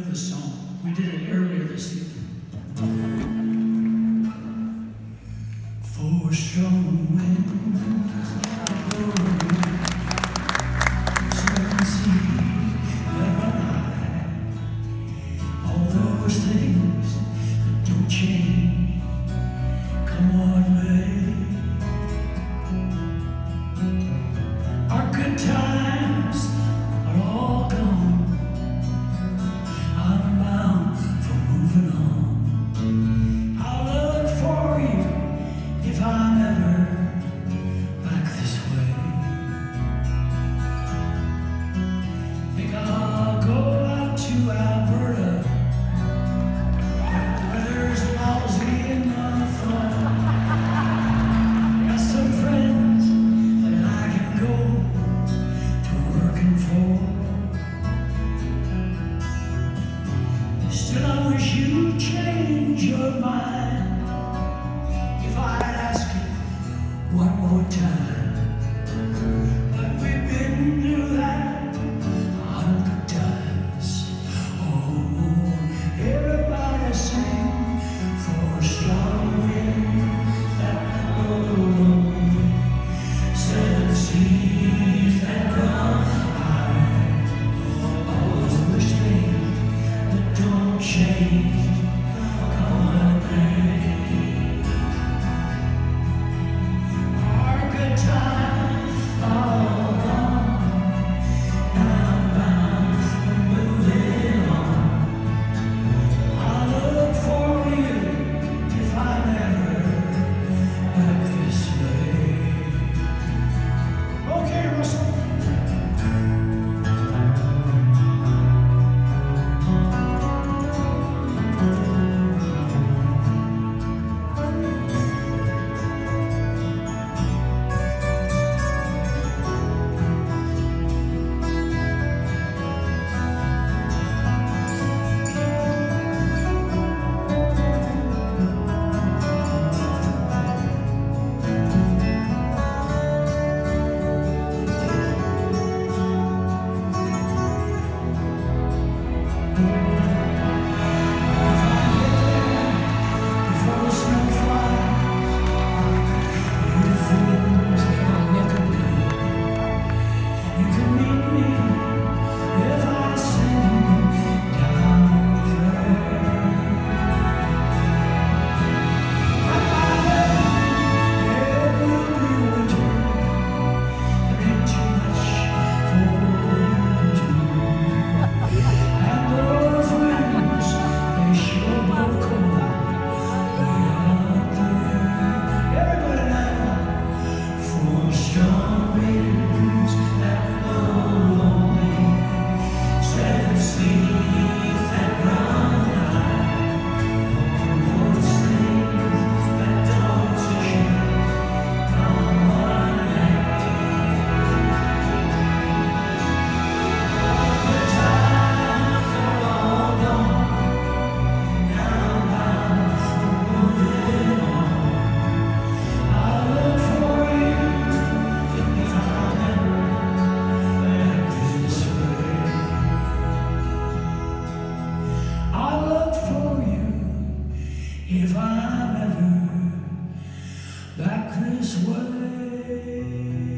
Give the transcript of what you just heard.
this song. We did it earlier this evening. For strong winds blowing, seven seas that run high, all those things that don't change, come what may. Our good times are all gone. I'm bound for moving on. I'll look for you if I'm ever back this way. Think I'll go out to Alberta, where there's lousy enough fun. Got some friends that I can go to working for. Still, I wish you'd change your mind if I'd ask you one more time. But we've been through that 100 times. Oh, everybody sing for a strong wind that blows, seven seas that run high, all those wish things that don't change, come what may. Our good times all gone, and I'm bound for moving on. I'll look for you if I'm ever back this way. Okay, Russell. If I'm ever back this way.